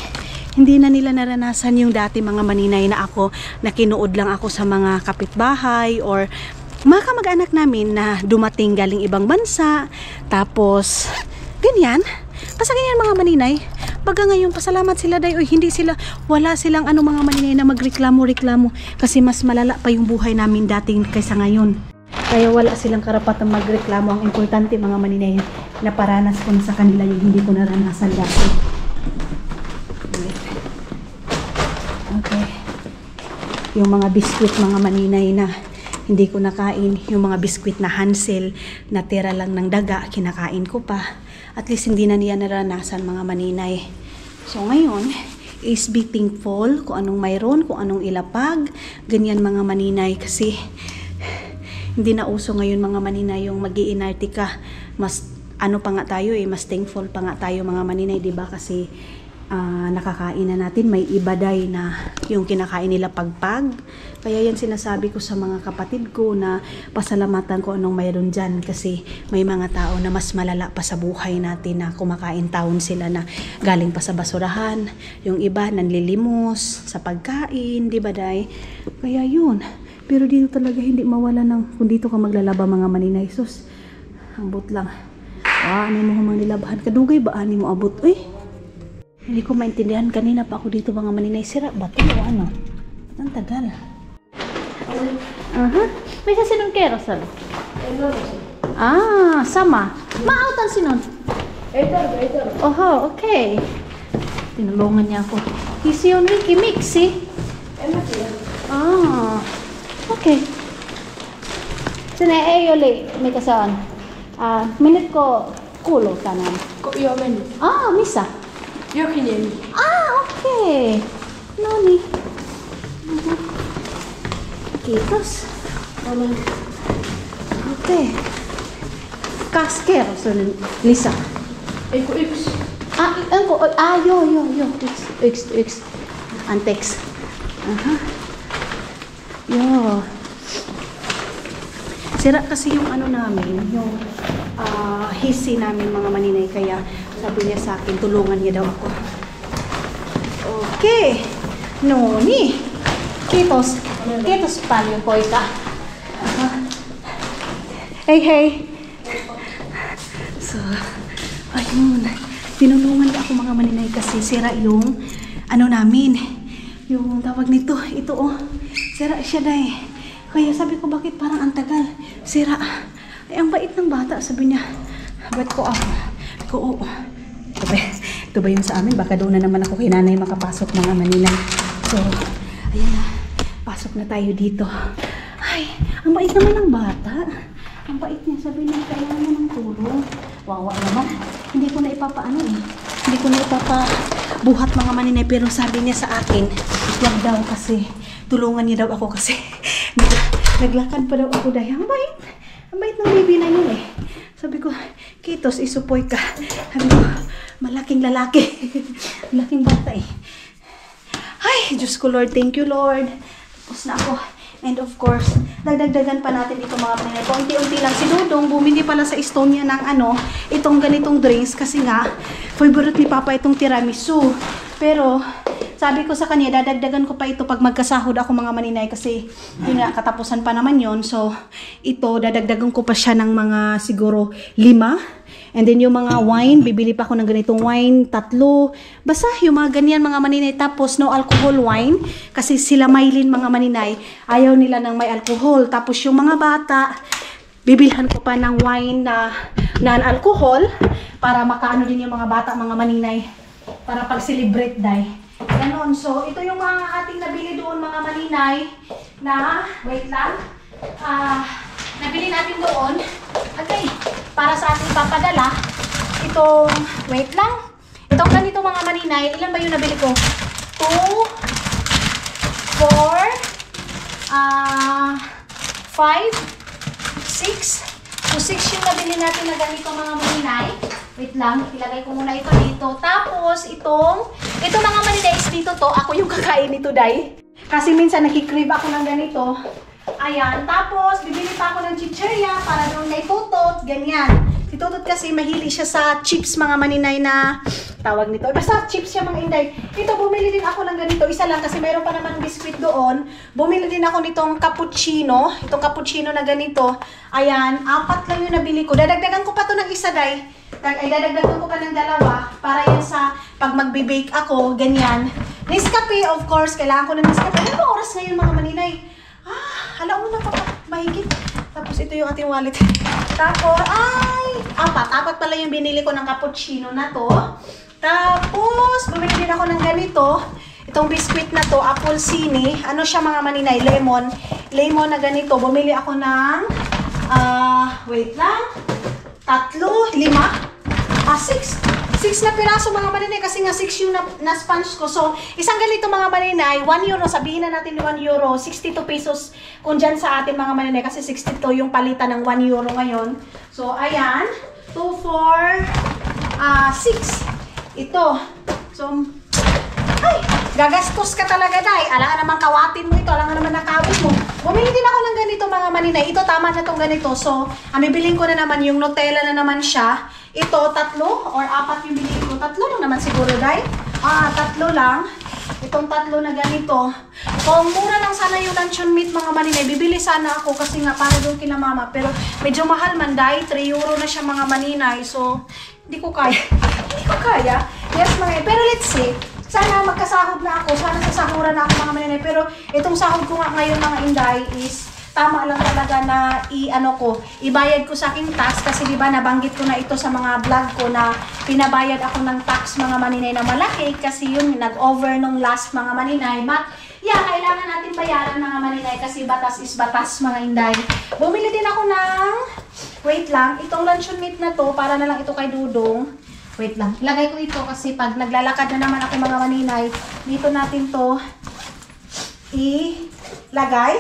hindi na nila naranasan yung dati mga maninay na ako, na kinuod lang ako sa mga kapitbahay or mga kamag-anak namin na dumating galing ibang bansa, tapos ganyan. Basta ganyan mga maninay. Baga ngayon, pasalamat sila day, hindi sila, wala silang mga maninay na magreklamo-reklamo kasi mas malala pa yung buhay namin dating kaysa ngayon. Kaya wala silang karapatang magreklamo. Ang importante mga maninay, na paranas ko na sa kanila yung hindi ko naranasan dati. Okay. Yung mga biskwit mga maninay na hindi ko nakain, yung mga biskwit na Hansel na tira lang ng daga, kinakain ko pa. At least hindi na niya naranasan mga maninay. So ngayon is be thankful kung anong mayroon, kung anong ilapag, ganyan mga maninay, kasi hindi na uso ngayon mga maninay yung mag-iinarte ka. Mas pa nga tayo mas thankful pa nga tayo mga maninay, 'di ba? Kasi nakakain na natin, may ibaday na yung kinakain nila pagpag. Kaya yan sinasabi ko sa mga kapatid ko na pasalamatan ko anong mayroon dyan, kasi may mga tao na mas malala pa sa buhay natin na kumakain taon sila na galing pa sa basurahan. Yung iba nanlilimos sa pagkain, di ba day? Kaya yun. Pero dito talaga hindi mawala ng kung dito ka maglalaba mga maninay. Sus, ambot lang. Ano mo humang nilabahan? Kadugay ba ani mo abot? Hindi ko maintindihan. Kanina pa ako dito mga maninay. Sira ba ito o ano? Ang tagal. May sa sinong kerosal? Sama. Maautan sinon? Oho, okay. Tinulungan niya ako. Isi yun, Wiki, mix eh. Okay. Sine, yoli, may kasaan. Minute ko, kulo tanan. Ja, men. Misa. Jag kan ge. Okay. Noni. Kiitos. Okay. Kasker, so Lisa. Eikö yksi? Yksi. Anteeksi. Yo. Sira kasi yung namin, yung hisi namin mga maninay, kaya sabi niya sa akin, tulungan niya daw ako. Okay. Noni. Kiitos. Kiitos paljon, poika. Hey. So, ayun. Tinulungan niya ako mga maninay kasi sira yung namin. Yung tawag nito, ito sira siya day. Kaya sabi ko, bakit parang ang tagal? Sira. Ay, ang bait ng bata, sabi niya. Ba't ko ito ba yun sa amin? Baka doon na naman ako kay nanay makapasok mga maninay. So, ayan na. Pasok na tayo dito. Ay, ang bait naman ng bata. Ang bait niya, sabi niya, kailangan mo ng tulong. Wawa naman. Hindi ko na Hindi ko na ipapabuhat mga maninay. Pero sabi niya sa akin, wag daw kasi. Tulungan niya daw ako kasi. Naglakad pa daw ako dahil. Ang bait. Ang bait ng baby na yun eh. Sabi ko, Kitos, isupoy ka. Sabi ko, malaking lalaki. Malaking bata eh. Ay, Diyos ko Lord, thank you Lord. Tapos na ako. And of course, dagdagan pa natin ito mga maninay. Unti-unti lang si Dudong, bumili pala sa Estonia ng itong ganitong drinks kasi nga, favorite ni Papa itong tiramisu. Pero, sabi ko sa kanya, dadagdagan ko pa ito pag magkasahod ako mga maninay kasi yun nga, katapusan pa naman yon. So, ito, dadagdagan ko pa siya ng mga siguro 5. And then yung mga wine, bibili pa ako ng ganitong wine, 3. Basta yung mga ganyan mga maninay. Tapos no alcohol wine, kasi sila Maylin mga maninay, ayaw nila ng may alcohol. Tapos yung mga bata, bibilhan ko pa ng wine na non-alcohol para makaano din yung mga bata mga maninay para pag-celebrate day. Ganon. So, ito yung mga ating nabili doon mga maninay na, wait lang, nabili natin doon. Okay, para sa ating papadala, itong, wait lang, itong ganito mga maninay, ilan ba yung nabili ko? 2, 4, 5, 6. So, 6 yung nabili natin na ganito mga maninay. Wait lang, ilagay ko muna ito dito. Tapos, itong mga maninay is dito to. Ako yung kakain nito, day. Kasi minsan nakikrib ako ng ganito. Ayan. Tapos, bibili pa ako ng chichirya para doon na itutot. Ganyan. Si Tutot kasi mahilig siya sa chips mga maninay na tawag nito. Basta chips siya mga inday. Ito, bumili din ako ng ganito. Isa lang kasi mayroon pa naman biscuit doon. Bumili din ako nitong cappuccino. Itong cappuccino na ganito. Ayan, 4 lang yung nabili ko. Dadagdagan ko pa to ng isa, day. Ay, dadagdagan ko pa ng 2 para yan sa pag magbe-bake ako, ganyan. Nescafe, of course. Kailangan ko ng Nescafe. Ano ba oras ngayon mga maninay? Alam mo na mahigit. Tapos ito yung ating wallet. Tapos, ay, 4 pala yung binili ko ng cappuccino na to. Tapos, bumili din ako ng ganito. Itong biscuit na to, apple sini. Ano siya mga maninay? Lemon. Lemon na ganito. Bumili ako ng, wait lang. 3, 5, 6. 6 na piraso mga maninay kasi nga 6 yung na-sponge ko. So, isang ganito mga maninay, 1 euro, sabihin na natin 1 euro, 62 pesos kung dyan sa atin mga maninay kasi 62 yung palitan ng 1 euro ngayon. So, ayan, 2, 4, 6. Ito. So, ay, gagastos ka talaga, day. Alam ka naman kawatin mo ito, alam ka naman nakawin mo. Bumili din ako ng ganito mga maninay. Ito, tama na tong ganito. So, bibilin ko na naman yung Nutella na naman siya. Ito, 3 or 4 yung bilhin ko. 3 lang naman siguro, day. 3 lang. Itong 3 na ganito. Kung mura lang sana yung luncheon meat mga maninay, bibili sana ako kasi nga para doon kina mama. Pero medyo mahal man, day. 3 euro na siya mga maninay. So, hindi ko kaya. Hindi ko kaya. Yes, mga. Pero let's see. Sana magkasahod na ako. Sana sasahuran na ako mga maninay. Pero itong sahod ko nga ngayon mga inday is tama lang talaga na ibayad ko sa aking tax kasi di ba nabanggit ko na ito sa mga vlog ko na pinabayad ako ng tax mga maninay na malaki kasi yun nag-over nung last mga maninay. But yeah, kailangan natin bayaran mga maninay kasi batas is batas mga inday. Bumili din ako ng, wait lang, itong luncheon meat na to para na lang ito kay Dudong. Wait lang, ilagay ko ito kasi pag naglalakad na naman ako mga maninay, dito natin to ilagay.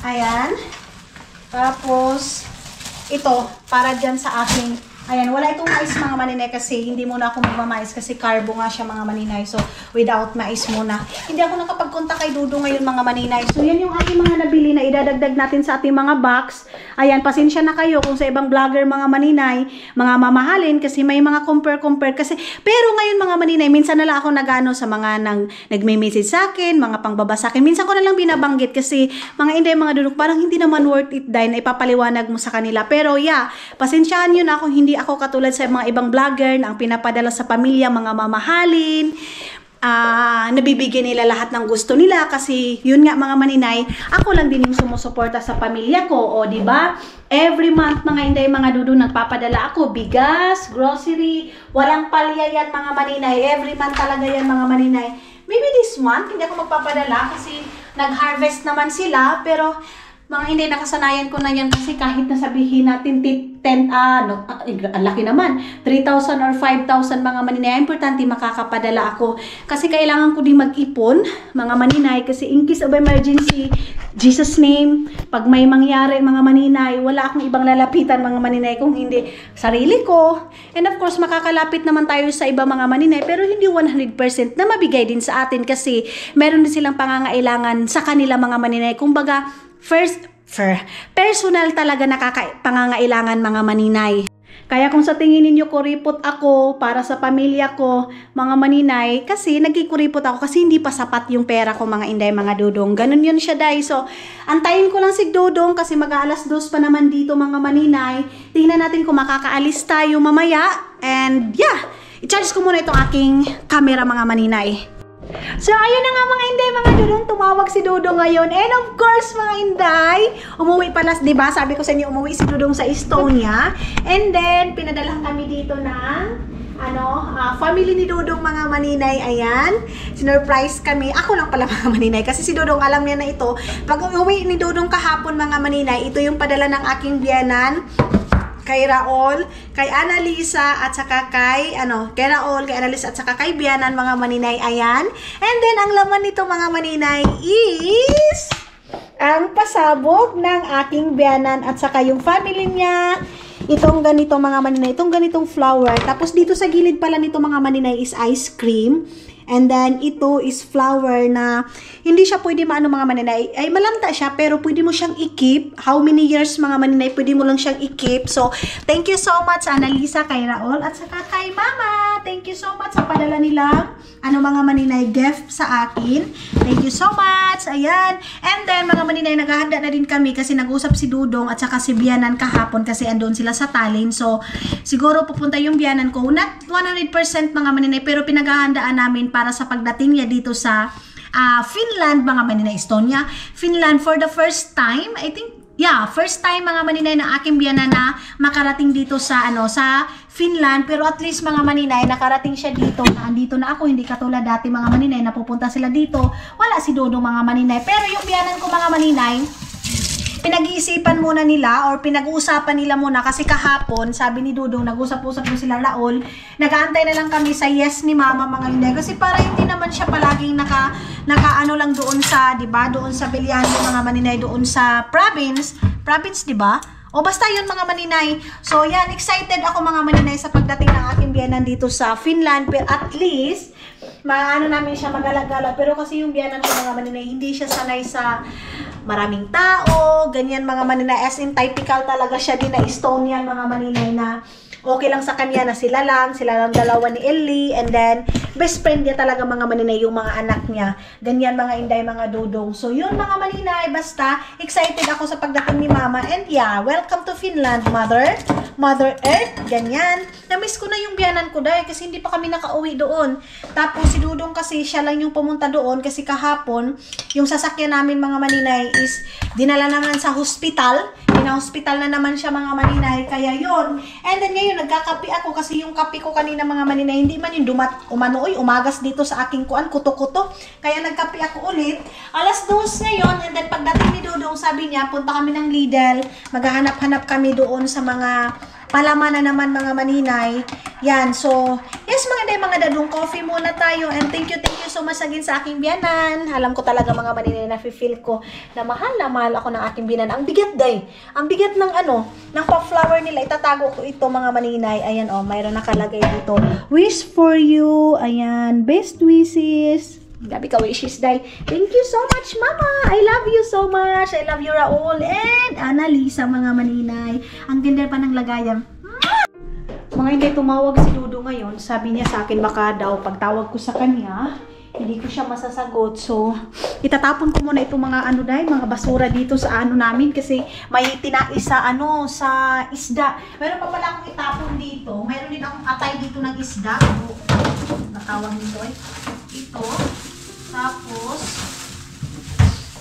Ayan. Tapos, ito, para dyan sa aking, ayan, wala itong mais mga maninay kasi hindi muna ako magmamais kasi carbo nga siya mga maninay. So, without mais muna. Hindi ako nakapagkonta kay Dudo ngayon mga maninay. So, yan yung aking mga nabili na idadagdag natin sa ating mga box. Ayan, pasensya na kayo kung sa ibang vlogger mga maninay, mga mamahalin kasi may mga compare kasi. Pero ngayon mga maninay, minsan na lang ako nagano sa mga nagme-message sa akin, mga pangbaba sa akin. Minsan ko na lang binabanggit kasi mga inday, mga dudok, parang hindi naman worth it dahil na ipapaliwanag mo sa kanila. Pero yeah, pasensyahan nyo na kung hindi ako katulad sa mga ibang vlogger na ang pinapadala sa pamilya, mga mamahalin. Nabibigyan nila lahat ng gusto nila kasi yun nga mga maninay, ako lang din yung sumusuporta sa pamilya ko, o di ba? Every month mga inday, mga dudu, nagpapadala ako bigas, grocery, walang palya yan mga maninay. Every month talaga yan mga maninay. Maybe this month hindi ako magpapadala kasi nag-harvest naman sila, pero mga hindi, nakasanayan ko na yan kasi kahit nasabihin natin 10, ang laki naman, 3,000 or 5,000 mga maninay, importante makakapadala ako. Kasi kailangan ko din mag-ipon, mga maninay, kasi in case of emergency, Jesus name, pag may mangyari mga maninay, wala akong ibang lalapitan mga maninay kung hindi sarili ko. And of course, makakalapit naman tayo sa iba mga maninay, pero hindi 100% na mabigay din sa atin kasi meron din silang pangangailangan sa kanila mga maninay. Kumbaga, personal talaga pangangailangan mga maninay. Kaya kung sa tingin ninyo kuripot ako para sa pamilya ko, mga maninay, kasi nagkikuripot ako kasi hindi pa sapat yung pera ko mga inday, mga dudong. Ganun yun siya, day. So, antayin ko lang si Dudong kasi mag-aalas 2 pa naman dito mga maninay. Tingnan natin kung makakaalis tayo mamaya. And yeah, i-charge ko muna itong aking camera mga maninay. So, ayun na nga mga inday, mga dudong, tumawag si Dudong ngayon. And of course, mga inday, umuwi pala, diba? Sabi ko sa inyo, umuwi si Dudong sa Estonia. And then, pinadalahan kami dito ng, family ni Dudong mga maninay. Ayan, sinurprise kami. Ako lang pala mga maninay, kasi si Dudong alam niya na ito. Pag umuwi ni Dudong kahapon mga maninay, ito yung padala ng aking biyanan. Kay Raul, kay Annalisa, at saka kay Raul, kay Annalisa, at saka kay Bianan, mga maninay. Ayan. And then, ang laman nito, mga maninay, is ang pasabog ng aking Bianan, at saka yung family niya. Itong ganito, mga maninay, itong ganitong flower. Tapos, dito sa gilid pala nito, mga maninay, is ice cream. And then, ito is flour na hindi siya pwede maano mga maninay. Ay, malanta siya, pero pwede mo siyang i-keep. How many years mga maninay, pwede mo lang siyang i-keep. So, thank you so much, Annalisa, kay Raul, at saka kay Mama. Thank you so much sa padala nilang mga maninay gift sa akin. Thank you so much. Ayan. And then, mga maninay, naghahanda na din kami kasi nag-usap si Dudong at saka si Bianan kahapon kasi andun sila sa Tallinn. So, siguro pupunta yung Bianan ko. Not 100% mga maninay, pero pinaghahandaan namin para sa pagdating niya dito sa Finland, mga maninay, Estonia. Finland for the first time, I think, first time mga maninay na aking Bianan na makarating dito sa sa Finland, pero at least mga maninay nakarating siya dito, na andito na ako, hindi katulad dati mga maninay na pupunta sila dito, wala si Dodong mga maninay. Pero yung Bianan ko mga maninay, pinag-iisipan muna nila or pinag-uusapan nila muna kasi kahapon, sabi ni Dudong, nag-usap-usap na sila Raul, nag-aantay na lang kami sa yes ni Mama mga hindi, kasi para hindi naman siya palaging nakaano lang doon sa, 'di ba, doon sa Bilyano mga maninay, doon sa province, 'di ba? O basta yun mga maninay. So yan, excited ako mga maninay sa pagdating ng aking biyanan dito sa Finland. Pero at least, maano namin siya magala-gala. Pero kasi yung biyanan ko mga maninay, hindi siya sanay sa maraming tao. Ganyan mga maninay. As in, typical talaga siya din na Estonian mga maninay na okay lang sa kanya na sila lang dalawa ni Ellie, and then best friend niya talaga mga maninay yung mga anak niya. Ganyan mga inday, mga dudong. So yun mga maninay, basta excited ako sa pagdating ni Mama, and welcome to Finland, Mother Earth, ganyan. Na-miss ko na yung biyanan ko dahil kasi hindi pa kami nakauwi doon. Tapos si Dudong kasi siya lang yung pumunta doon kasi kahapon yung sasakyan namin mga maninay is dinala naman sa hospital. Hospital na naman siya mga maninay, kaya yun. And then ngayon nagkakape ako kasi yung kape ko kanina mga maninay, hindi man yung umagas dito sa aking kuto-kuto. Kaya nagkape ako ulit. Alas 2 ngayon, and then pagdating ni Dudong, sabi niya, punta kami ng Lidl, maghahanap-hanap kami doon sa mga palaman na naman mga maninay. Yan, so, yes mga dadong, coffee muna tayo, and thank you so much again sa aking biyanan. Alam ko talaga mga maninay na feel ko na mahal ako ng aking biyanan. Ang bigat ang bigat ng ng pa-flower nila, itatago ko ito mga maninay. Ayan mayroon nakalagay dito, wish for you, ayan, best wishes. Gabi ka wishes, day. Thank you so much, Mama. I love you so much. I love you, Raul and Annalisa, mga maninay. Ang ganda pa ng lagayan. Mga hindi, tumawag si Dudo ngayon. Sabi niya sa akin, baka daw pagtawag ko sa kanya, hindi ko siya masasagot. So, itatapon ko muna itong mga mga basura dito sa namin kasi may tinais sa sa isda. Meron pa pala akong itapon dito. Mayroon din akong atay dito ng isda. Natawag nito ito. Tapos,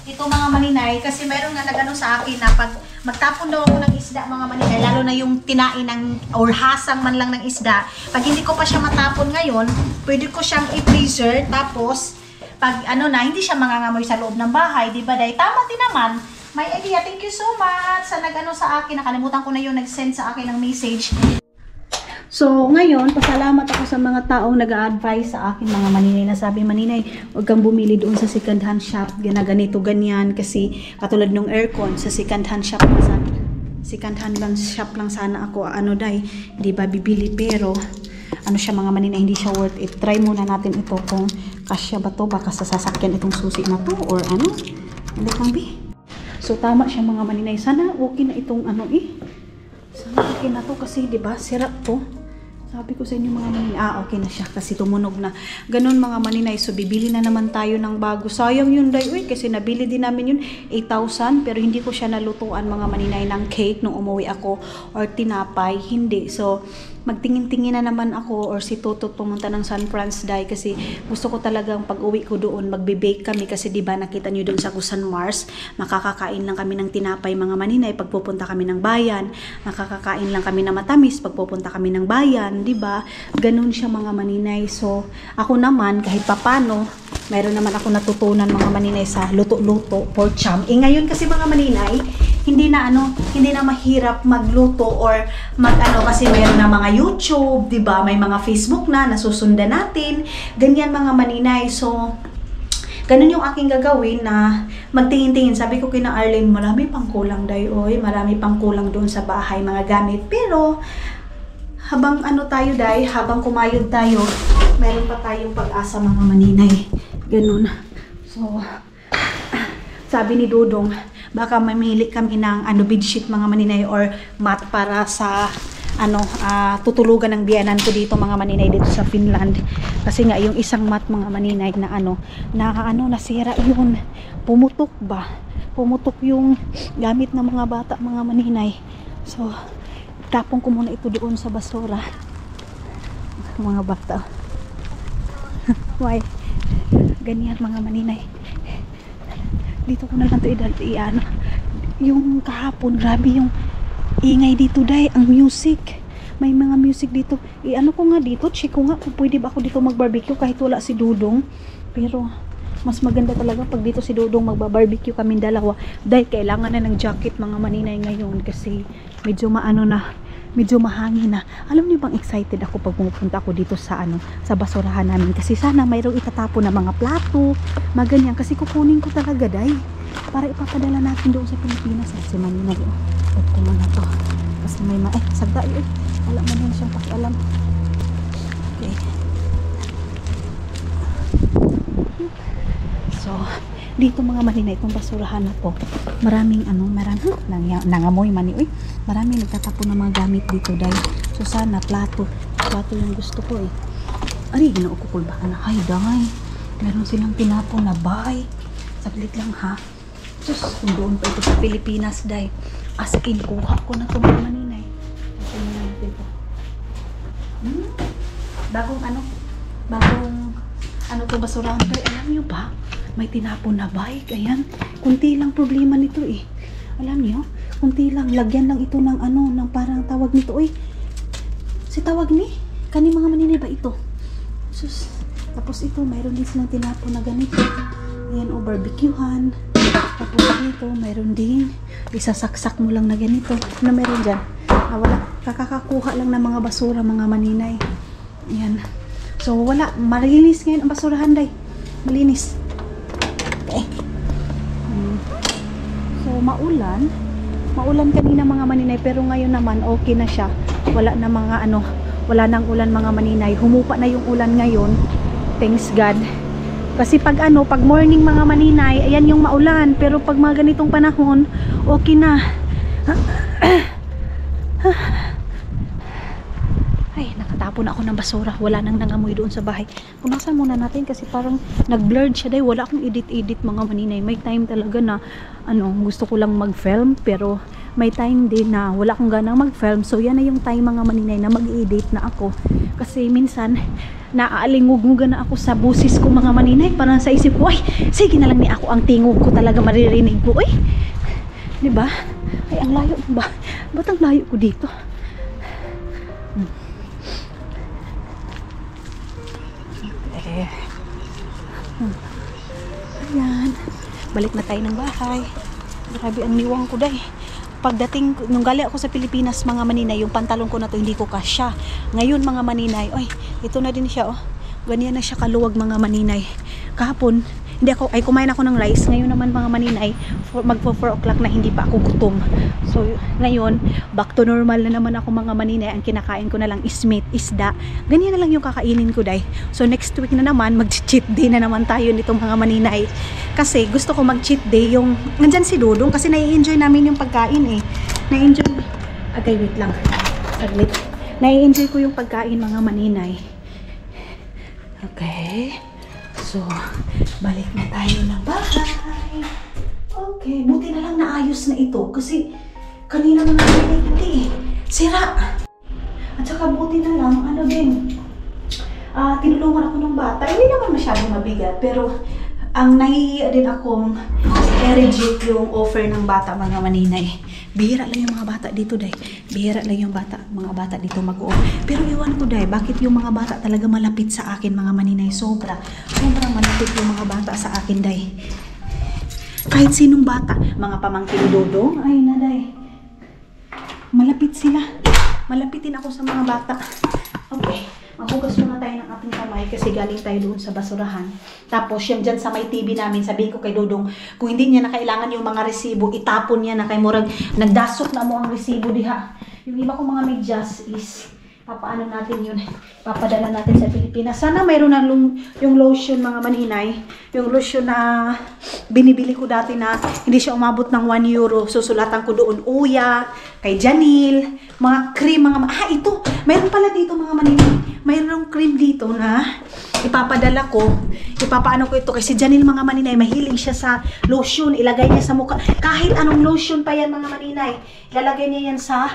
ito mga maninay, kasi meron nga nagano sa akin na pag magtapon daw ako ng isda mga maninay, lalo na yung tinain or hasang man lang ng isda, pag hindi ko pa siya matapon ngayon, pwede ko siyang i-freezer, tapos pag hindi siya mangangamoy sa loob ng bahay, di ba? Dahil tama din naman, may idea. Thank you so much sa nagano sa akin, nakalimutan ko na yung nag-send sa akin ng message. So, ngayon, pasalamat ako sa mga taong nag-a-advise sa akin, mga maninay, na sabi, maninay, huwag kang bumili doon sa second hand shop, ganito, ganyan, kasi katulad ng aircon, sa second hand shop lang sana ako, di ba, bibili, pero, siya mga maninay, hindi siya worth it. Try muna natin ito kung kasya ba to, baka sa sasakyan itong susi na to, or hindi kang bi. So, tama siya mga maninay, sana okay na itong sana okay na to, kasi, di ba, sirap to. Sabi ko sa inyo mga maninay, okay na siya kasi tumunog na. Ganun mga maninay, so bibili na naman tayo ng bago. Sayang yun, kasi nabili din namin yun, 8,000, pero hindi ko siya nalutuan mga maninay ng cake nung umuwi ako or tinapay, hindi. So, magtingin-tingin na naman ako or si Toto pumunta ng San Francisco kasi gusto ko talagang pag uwi ko doon magbe-bake kami kasi diba nakita nyo doon sa Kusan Mars, makakakain lang kami ng tinapay mga maninay pag pupunta kami ng bayan, makakakain lang kami ng matamis pag pupunta kami ng bayan, diba? Ganun siya mga maninay. So ako naman kahit papano mayroon naman ako natutunan mga maninay sa luto-luto, pork chop. Ngayon kasi mga maninay, hindi na mahirap magluto or kasi mayroon na mga YouTube, 'di ba? May mga Facebook na nasusundan natin. Ganyan mga maninay. So ganun yung aking gagawin na magtingin-tingin. Sabi ko kina Arlene, marami pang kulang marami pang kulang doon sa bahay mga gamit. Pero habang ano tayo day, habang kumayod tayo, meron pa tayong pag-asa mga maninay. Ganun. So, sabi ni Dudong, baka mamili kami ng bedsheet mga maninay or mat para sa tutulugan ng biyanan ko dito mga maninay dito sa Finland. Kasi nga yung isang mat mga maninay na nasira yun. Pumutok ba? Pumutok yung gamit ng mga bata mga maninay. So, tapong ko muna ito doon sa basura. Mga bata. Why? Ganyan mga maninay. Dito ko na lang ito yung kahapon, grabe yung ingay dito day, ang music. May mga music dito. Ko nga dito, check ko nga kung pwede ba ako dito mag-barbecue kahit wala si Dudong. Pero mas maganda talaga pag dito si Dudong magba-barbecue kami dalawa. Dahil kailangan na ng jacket mga maninay ngayon kasi medyo medyo mahangin na. Alam niyo bang excited ako pag pumupunta ako dito sa sa basurahan namin kasi sana mayroong itatapon na mga plato, maganyan kasi kukunin ko talaga day para ipapadala natin doon sa Pilipinas. Si Maninay ito mo na to kasi may sagda wala man yun siyang pakialam. Okay, so dito mga maninay itong basurahan na to, maraming nangamoy maraming nagtatapon ng mga gamit dito dahil so sana plato yung gusto ko ari ginaukukul ba ay dahil meron silang tinapon na bay saglit lang ha. Sus, kung doon pa ito sa Pilipinas dahil as in kuha ko na ito mga maninay. Kasi na natin ito bagong ito basurahan dahil alam nyo ba may tinapon na bike. Ayan. Kunti lang problema nito Alam niyo? Kunti lang. Lagyan lang ito ng ng parang tawag nito si tawag ni? Kani mga maninay ba ito? Sus. Tapos ito, mayroon din silang tinapon na ganito. Ayan barbecuehan. Tapos dito, mayroon din. Isasaksak mo lang na ganito. Ano meron dyan? Wala. Kakakakuha lang ng mga basura mga maninay. Ayan. So, wala. Malinis ngayon ang basurahan day. Malinis. So maulan kanina mga maninay pero ngayon naman okay na siya. Wala na mga wala nang ulan mga maninay. Humupa na yung ulan ngayon. Thanks God. Kasi pag morning mga maninay, ayan yung maulan, pero pag mga ganitong panahon, okay na. Ay, nakatapon ako ng basura. Wala nang nangamoy doon sa bahay. Punasan muna natin kasi parang nag-blurred siya dahil wala akong edit mga maninay. May time talaga na gusto ko lang mag-film pero may time din na wala akong ganang mag-film. So yan na yung time mga maninay na mag-edit na ako. Kasi minsan naaalingog-ngugan na ako sa busis ko mga maninay. Parang sa isip ko, ay, sige na lang ni ako ang tingog ko talaga maririnig ko. Ay, diba? Ay, ang layo ba? Ba't ang layo ko dito? Ayan, balik na tayo ng bahay. Grabe ang niwang ko day. Pagdating, nung gali ako sa Pilipinas mga maninay, yung pantalon ko na to hindi ko kasya. Ngayon mga maninay, oy, ito na din siya ganyan na siya kaluwag mga maninay. Kahapon kumain ako ng rice. Ngayon naman mga maninay, magpo 4 o'clock na hindi pa ako gutom. So ngayon, back to normal na naman ako mga maninay. Ang kinakain ko na lang is meat, isda. Ganyan na lang yung kakainin ko day. So next week na naman, mag-cheat day na naman tayo nitong mga maninay. Kasi gusto ko mag-cheat day yung nandyan si Dudong kasi nai-enjoy namin yung pagkain nai-enjoy. Okay, wait lang. Saglit. Nai-enjoy ko yung pagkain mga maninay. Okay. So, balik na tayo ng bahay. Okay, buti na lang naayos na ito kasi kanina mga hindi sira. At saka buti na lang, tinulungan ako ng bata. Hindi naman masyadong mabigat, pero ang nahihiya din akong i-reject yung offer ng bata mga maninay. Bihira lang yung mga bata dito day. Bihira lang yung mga bata dito mag-o. Pero iwan ko day, bakit yung mga bata talaga malapit sa akin mga maninay? Sobrang malapit yung mga bata sa akin day. Kahit sinong bata, mga pamangkin Dudong, ay na day. Malapit sila. Malapitin ako sa mga bata. Okay. Maghugas muna tayo ng ating kamay kasi galing tayo doon sa basurahan. Tapos yung dyan sa may TV namin, sabihin ko kay Dudong, kung hindi niya na kailangan yung mga resibo, itapon niya na kay Murag. Nagdasok na mo ang resibo diha. Yung iba kong mga medyas is papaano natin yun. Papadala natin sa Pilipinas. Sana mayroon na yung lotion mga maninay. Yung lotion na binibili ko dati na hindi siya umabot ng 1 euro. Susulatan ko doon Uya, kay Janil, mga cream, ito. Mayroon pala dito mga maninay. Mayroong cream dito na ipapadala ko. Ipapaano ko ito kasi Janil mga maninay. Mahilig siya sa lotion. Ilagay niya sa mukha. Kahit anong lotion pa yan mga maninay. Ilalagay niya yan sa...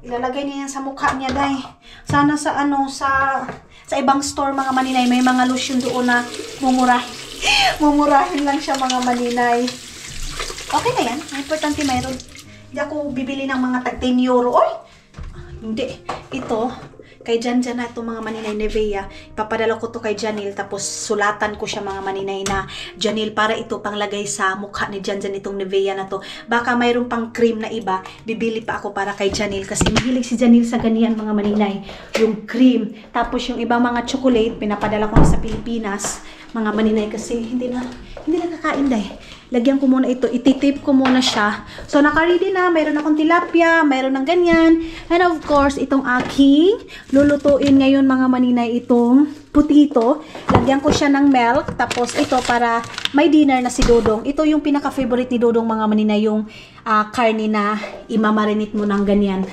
Ilalagay niya yan sa mukha niya, day. Sana sa sa ibang store mga maninay, may mga lotion doon na mumurahin. Mumurahin lang siya mga maninay. Okay na yan. Importante mayroon. Hindi ako bibili ng mga tag 10 euro. Oy! Hindi. Ito, kay Jan na ito mga maninay Nivea. Ipapadala ko to kay Janil. Tapos sulatan ko siya mga maninay na Janil para ito panglagay sa mukha ni Jan itong Nivea na to. Baka mayroon pang cream na iba. Bibili pa ako para kay Janil. Kasi mahilig si Janil sa ganyan mga maninay. Yung cream. Tapos yung ibang mga chocolate, pinapadala ko na sa Pilipinas. Mga maninay kasi hindi na kakain dahil. Lagyan ko muna ito. Ititip ko muna siya. So, naka-ready na. Mayroon akong tilapia. Mayroon ng ganyan. And of course, itong aking lulutuin ngayon mga maninay itong putito. Lagyan ko siya ng milk. Tapos ito para may dinner na si Dodong. Ito yung pinaka-favorite ni Dodong mga maninay. Yung karne na imamarinate mo ng ganyan.